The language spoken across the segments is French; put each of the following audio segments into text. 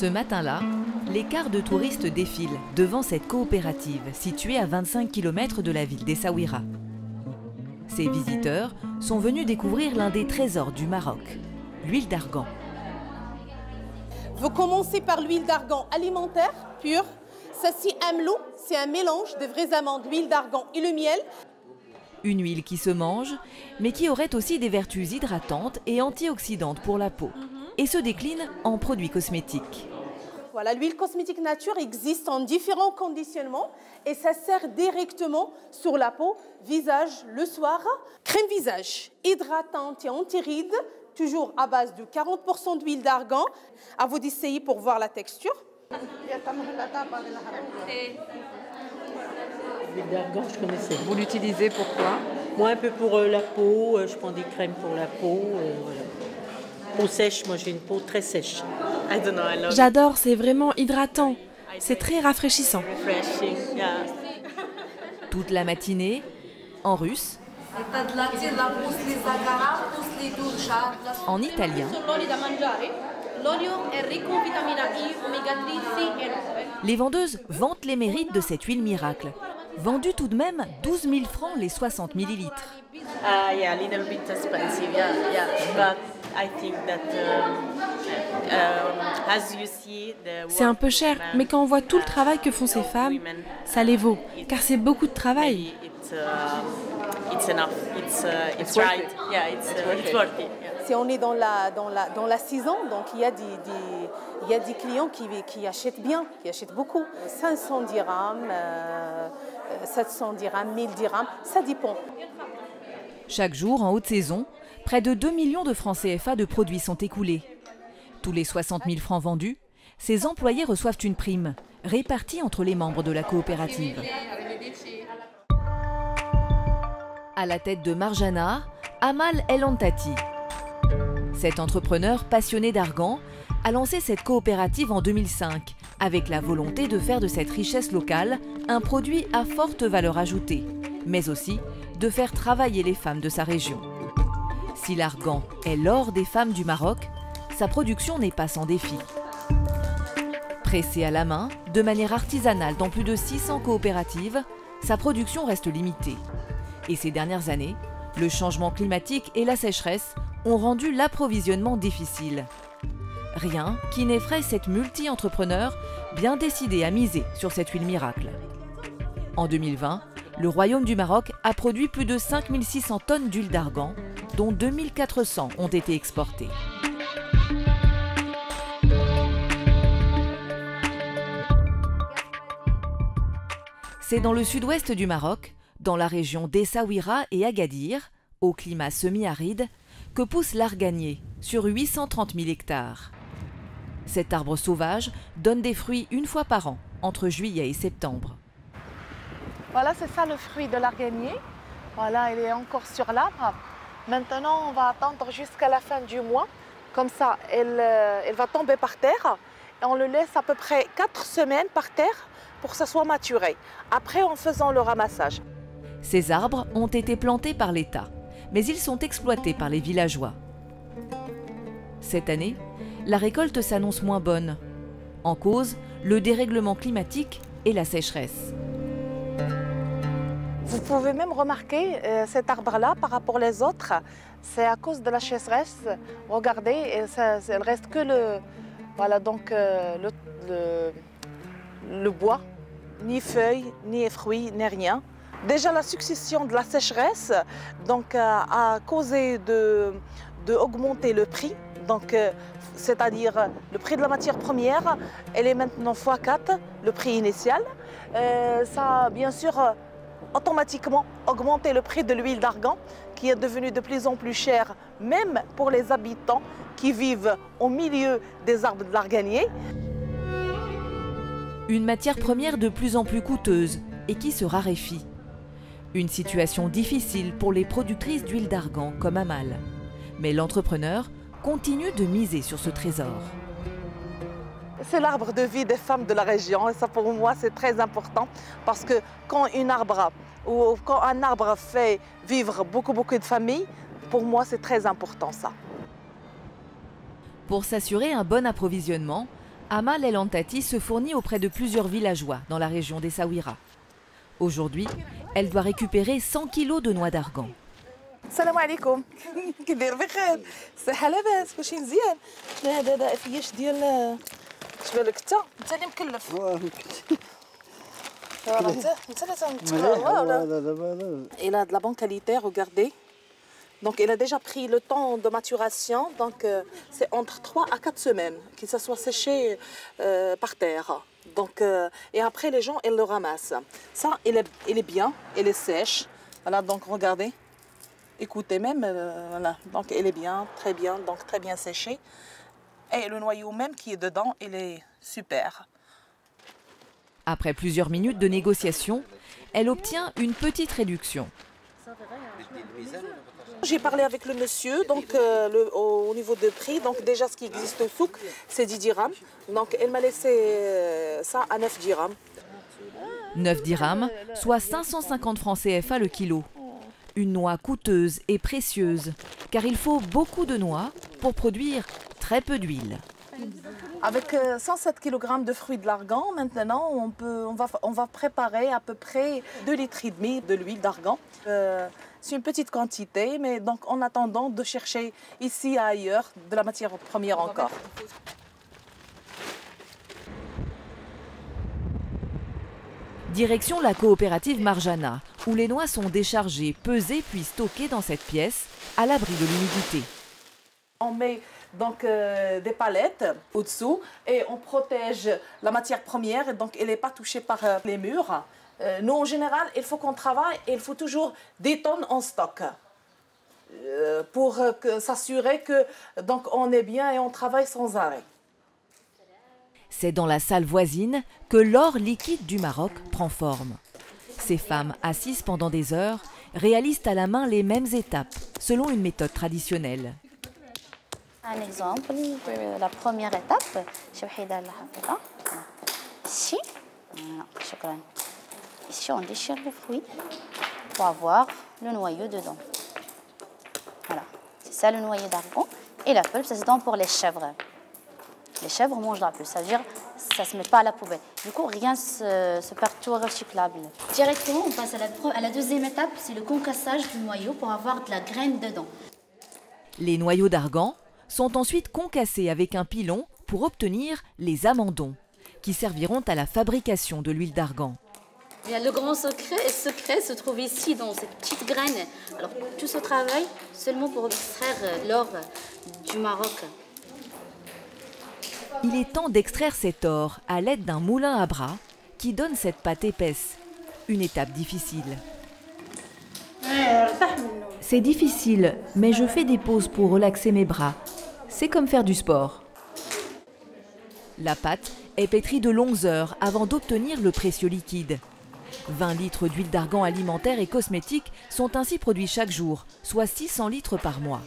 Ce matin-là, les cars de touristes défilent devant cette coopérative située à 25 km de la ville d'Essaouira. Ces visiteurs sont venus découvrir l'un des trésors du Maroc, l'huile d'argan. Vous commencez par l'huile d'argan alimentaire pure. Ça, c'est amlou, c'est un mélange de vraies amandes, l'huile d'argan et le miel. Une huile qui se mange, mais qui aurait aussi des vertus hydratantes et antioxydantes pour la peau, et se décline en produits cosmétiques. Voilà, l'huile cosmétique nature existe en différents conditionnements et ça sert directement sur la peau, visage, le soir. Crème visage, hydratante et anti-rides, toujours à base de 40% d'huile d'argan. À vous d'essayer pour voir la texture. L'huile d'argan, je connaissais. Vous l'utilisez pourquoi? Moi, un peu pour la peau, je prends des crèmes pour la peau. Voilà. Peau sèche, moi j'ai une peau très sèche. J'adore, c'est vraiment hydratant. C'est très rafraîchissant. Toute la matinée, en russe, en italien, les vendeuses vantent les mérites de cette huile miracle. Vendue tout de même 12 000 francs les 60 millilitres. C'est un peu cher, mais quand on voit tout le travail que font ces femmes, ça les vaut, car c'est beaucoup de travail. Si on est dans la saison, donc il y a des clients qui achètent bien, qui achètent beaucoup. 500 dirhams, 700 dirhams, 1000 dirhams, ça dépend. Chaque jour, en haute saison, près de 2 millions de francs CFA de produits sont écoulés. Tous les 60 000 francs vendus, ces employés reçoivent une prime, répartie entre les membres de la coopérative. À la tête de Marjana, Amal El Antati. Cet entrepreneur passionné d'argan a lancé cette coopérative en 2005 avec la volonté de faire de cette richesse locale un produit à forte valeur ajoutée, mais aussi de faire travailler les femmes de sa région. Si l'argan est l'or des femmes du Maroc, sa production n'est pas sans défi. Pressée à la main, de manière artisanale dans plus de 600 coopératives, sa production reste limitée. Et ces dernières années, le changement climatique et la sécheresse ont rendu l'approvisionnement difficile. Rien qui n'effraie cette multi-entrepreneur bien décidée à miser sur cette huile miracle. En 2020, le Royaume du Maroc a produit plus de 5600 tonnes d'huile d'argan, dont 2400 ont été exportées. C'est dans le sud-ouest du Maroc, dans la région d'Essaouira et Agadir, au climat semi-aride, que pousse l'arganier sur 830 000 hectares. Cet arbre sauvage donne des fruits une fois par an, entre juillet et septembre. Voilà, c'est ça le fruit de l'arganier. Voilà, il est encore sur l'arbre. Maintenant, on va attendre jusqu'à la fin du mois. Comme ça, elle va tomber par terre. Et on le laisse à peu près 4 semaines par terre pour que ça soit maturé. Après, en faisant le ramassage. Ces arbres ont été plantés par l'État, mais ils sont exploités par les villageois. Cette année, la récolte s'annonce moins bonne. En cause, le dérèglement climatique et la sécheresse. Vous pouvez même remarquer cet arbre-là par rapport aux autres. C'est à cause de la sécheresse. Regardez, il ne reste que le bois, ni feuilles, ni fruits, ni rien. Déjà, la succession de la sécheresse a causé d'augmenter le prix. C'est-à-dire le prix de la matière première, elle est maintenant x4, le prix initial. Ça a bien sûr automatiquement augmenté le prix de l'huile d'argan, qui est devenu de plus en plus cher, même pour les habitants qui vivent au milieu des arbres de l'arganier. Une matière première de plus en plus coûteuse et qui se raréfie. Une situation difficile pour les productrices d'huile d'argan comme Amal. Mais l'entrepreneur continue de miser sur ce trésor. C'est l'arbre de vie des femmes de la région et ça pour moi c'est très important parce que quand un arbre fait vivre beaucoup de familles, pour moi c'est très important ça. Pour s'assurer un bon approvisionnement, Amal El Antati se fournit auprès de plusieurs villageois dans la région d'Essaouira. Aujourd'hui, elle doit récupérer 100 kilos de noix d'argan. السلام عليكم كدير بخير صحه لاباس كلشي مزيان هذا فياش ديال شبالك انت اللي مكلف Il a de la bonne qualité, regardez. Donc il a déjà pris le temps de maturation, donc c'est entre 3 à 4 semaines qu'il se soit séché par terre. Donc, et après les gens ils le ramassent. Ça il est bien, il est sèche. Voilà, donc regardez. Écoutez même, voilà, donc il est bien, donc très bien séché. Et le noyau même qui est dedans, il est super. Après plusieurs minutes de négociation, elle obtient une petite réduction. J'ai parlé avec le monsieur, donc au niveau de prix, donc déjà ce qui existe au souk, c'est 10 dirhams. Donc elle m'a laissé ça à 9 dirhams. 9 dirhams, soit 550 francs CFA le kilo. Une noix coûteuse et précieuse, car il faut beaucoup de noix pour produire très peu d'huile. Avec 107 kg de fruits de l'argan, maintenant on va préparer à peu près 2,5 litres de l'huile d'argan. C'est une petite quantité, mais donc en attendant de chercher ici et ailleurs de la matière première encore. Direction la coopérative Marjana, où les noix sont déchargées, pesées puis stockées dans cette pièce, à l'abri de l'humidité. On met donc des palettes au-dessous et on protège la matière première, et donc elle n'est pas touchée par les murs. Nous, en général, il faut qu'on travaille et il faut toujours des tonnes en stock pour s'assurer que donc, on est bien et on travaille sans arrêt. C'est dans la salle voisine que l'or liquide du Maroc prend forme. Ces femmes, assises pendant des heures, réalisent à la main les mêmes étapes, selon une méthode traditionnelle. Un exemple de la première étape, ici, on déchire le fruit pour avoir le noyau dedans. Voilà, c'est ça le noyau d'argan. Et la pulpe, ça se donne pour les chèvres. Les chèvres mangent la pulpe, ça veut dire ça ne se met pas à la poubelle. Du coup, rien se perd tout recyclable. Directement, on passe à la deuxième étape, c'est le concassage du noyau pour avoir de la graine dedans. Les noyaux d'argan sont ensuite concassés avec un pilon pour obtenir les amandons, qui serviront à la fabrication de l'huile d'argan. Le grand secret se trouve ici, dans cette petite graine. Alors, tout ce travail, seulement pour extraire l'or du Maroc. Il est temps d'extraire cet or à l'aide d'un moulin à bras qui donne cette pâte épaisse. Une étape difficile. C'est difficile, mais je fais des pauses pour relaxer mes bras. C'est comme faire du sport. La pâte est pétrie de longues heures avant d'obtenir le précieux liquide. 20 litres d'huile d'argan alimentaire et cosmétique sont ainsi produits chaque jour, soit 600 litres par mois.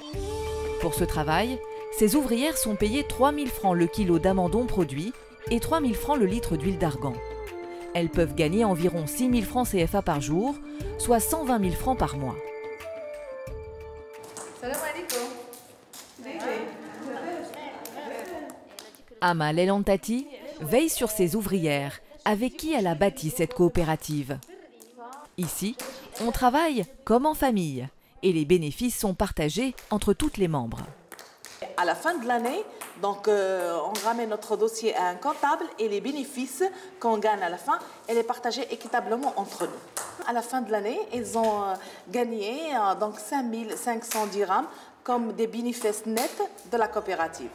Pour ce travail, ces ouvrières sont payées 3 000 francs le kilo d'amandons produits et 3 000 francs le litre d'huile d'argan. Elles peuvent gagner environ 6 000 francs CFA par jour, soit 120 000 francs par mois. Amal El Antati veille sur ses ouvrières, avec qui elle a bâti cette coopérative. Ici, on travaille comme en famille et les bénéfices sont partagés entre toutes les membres. À la fin de l'année, donc, on ramène notre dossier à un comptable et les bénéfices qu'on gagne à la fin, elle est partagée équitablement entre nous. À la fin de l'année, ils ont gagné donc 5 500 dirhams comme des bénéfices nets de la coopérative.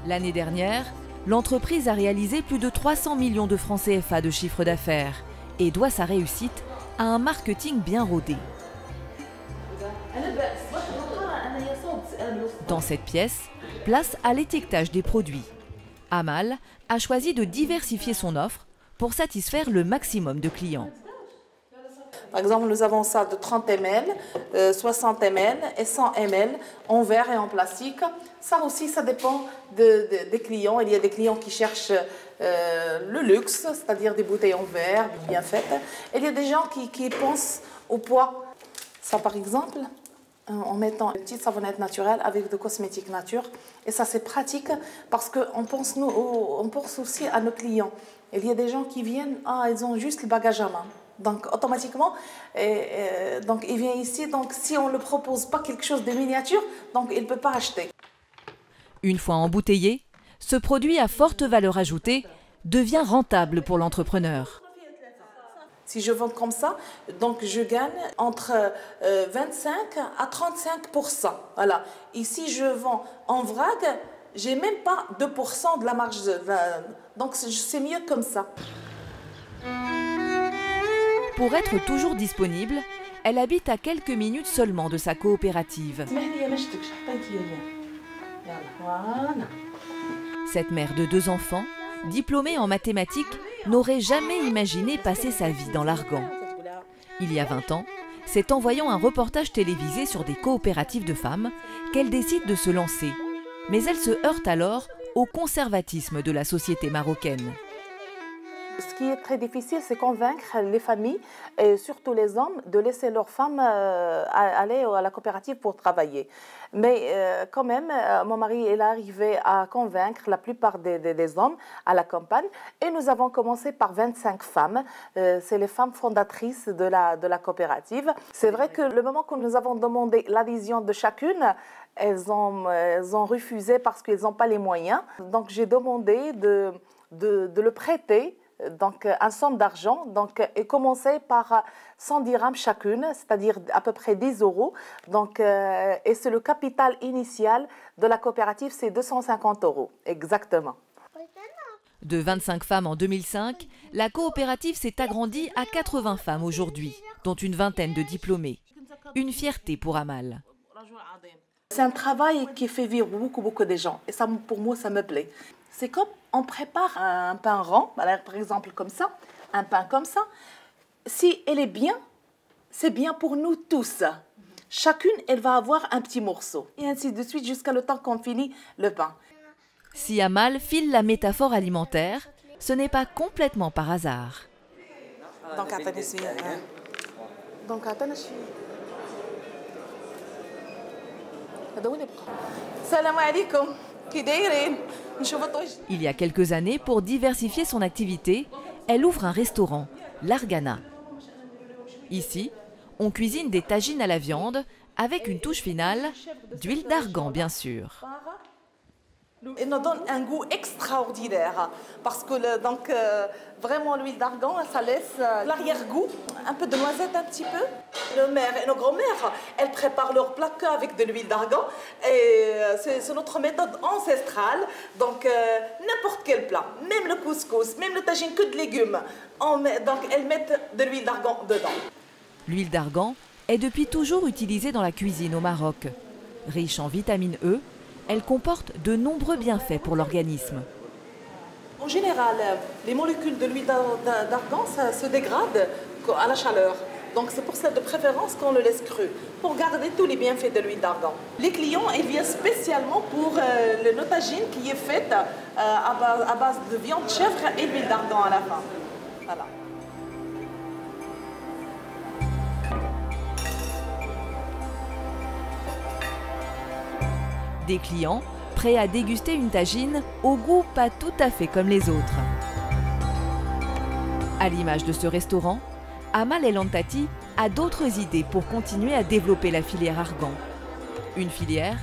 L'année dernière, l'entreprise a réalisé plus de 300 millions de francs CFA de chiffre d'affaires et doit sa réussite à un marketing bien rodé. Dans cette pièce, place à l'étiquetage des produits. Amal a choisi de diversifier son offre pour satisfaire le maximum de clients. Par exemple, nous avons ça de 30 ml, 60 ml et 100 ml en verre et en plastique. Ça aussi, ça dépend des clients. Il y a des clients qui cherchent le luxe, c'est-à-dire des bouteilles en verre bien faites. Et il y a des gens qui pensent au poids. Ça, par exemple, en mettant une petite savonnette naturelle avec de cosmétiques nature. Et ça, c'est pratique parce qu'on pense, on pense aussi à nos clients. Il y a des gens qui viennent, ils ont juste le bagage à main. Donc, automatiquement, donc, il vient ici. Donc, si on ne le propose pas quelque chose de miniature, donc il ne peut pas acheter. Une fois embouteillé, ce produit à forte valeur ajoutée devient rentable pour l'entrepreneur. Si je vends comme ça, donc je gagne entre 25 à 35%. Voilà. Et si je vends en vrac, j'ai même pas 2% de la marge. Donc c'est mieux comme ça. Pour être toujours disponible, elle habite à quelques minutes seulement de sa coopérative. Cette mère de 2 enfants, diplômée en mathématiques, n'aurait jamais imaginé passer sa vie dans l'Argan. Il y a 20 ans, c'est en voyant un reportage télévisé sur des coopératives de femmes qu'elle décide de se lancer. Mais elle se heurte alors au conservatisme de la société marocaine. Ce qui est très difficile, c'est convaincre les familles, et surtout les hommes, de laisser leurs femmes aller à la coopérative pour travailler. Mais quand même, mon mari est arrivé à convaincre la plupart des hommes à la campagne. Et nous avons commencé par 25 femmes. C'est les femmes fondatrices de la coopérative. C'est vrai que le moment que nous avons demandé l'adhésion de chacune, elles ont refusé parce qu'elles n'ont pas les moyens. Donc j'ai demandé de le prêter. Donc, un somme d'argent, et commencer par 100 dirhams chacune, c'est-à-dire à peu près 10 €. Donc, et c'est le capital initial de la coopérative, c'est 250 €, exactement. De 25 femmes en 2005, la coopérative s'est agrandie à 80 femmes aujourd'hui, dont une vingtaine de diplômés. Une fierté pour Amal. C'est un travail qui fait vivre beaucoup de gens, et ça, pour moi, ça me plaît. C'est comme on prépare un pain rond, par exemple comme ça, un pain comme ça. Si elle est bien, c'est bien pour nous tous. Chacune, elle va avoir un petit morceau. Et ainsi de suite jusqu'à le temps qu'on finit le pain. Si Amal file la métaphore alimentaire, ce n'est pas complètement par hasard. Salam alaikum. Il y a quelques années, pour diversifier son activité, elle ouvre un restaurant, l'Argana. Ici, on cuisine des tagines à la viande avec une touche finale d'huile d'argan, bien sûr. Il nous donne un goût extraordinaire parce que vraiment l'huile d'argan, ça laisse l'arrière-goût, un peu de noisette un petit peu. Nos mères et nos grand-mères, elles préparent leur plat avec de l'huile d'argan et c'est notre méthode ancestrale. Donc n'importe quel plat, même le couscous, même le tagine que de légumes, elles mettent de l'huile d'argan dedans. L'huile d'argan est depuis toujours utilisée dans la cuisine au Maroc. Riche en vitamine E, elle comporte de nombreux bienfaits pour l'organisme. En général, les molécules de l'huile d'argan se dégradent à la chaleur. Donc c'est pour ça de préférence qu'on le laisse cru, pour garder tous les bienfaits de l'huile d'argan. Les clients, ils viennent spécialement pour le tagine qui est fait à base de viande de chèvre et d'huile d'argan à la fin. Voilà. Des clients prêts à déguster une tagine au goût pas tout à fait comme les autres. À l'image de ce restaurant, Amal El Antati a d'autres idées pour continuer à développer la filière argan. Une filière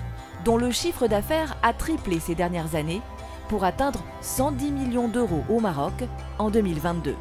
dont le chiffre d'affaires a triplé ces dernières années pour atteindre 110 millions d'euros au Maroc en 2022.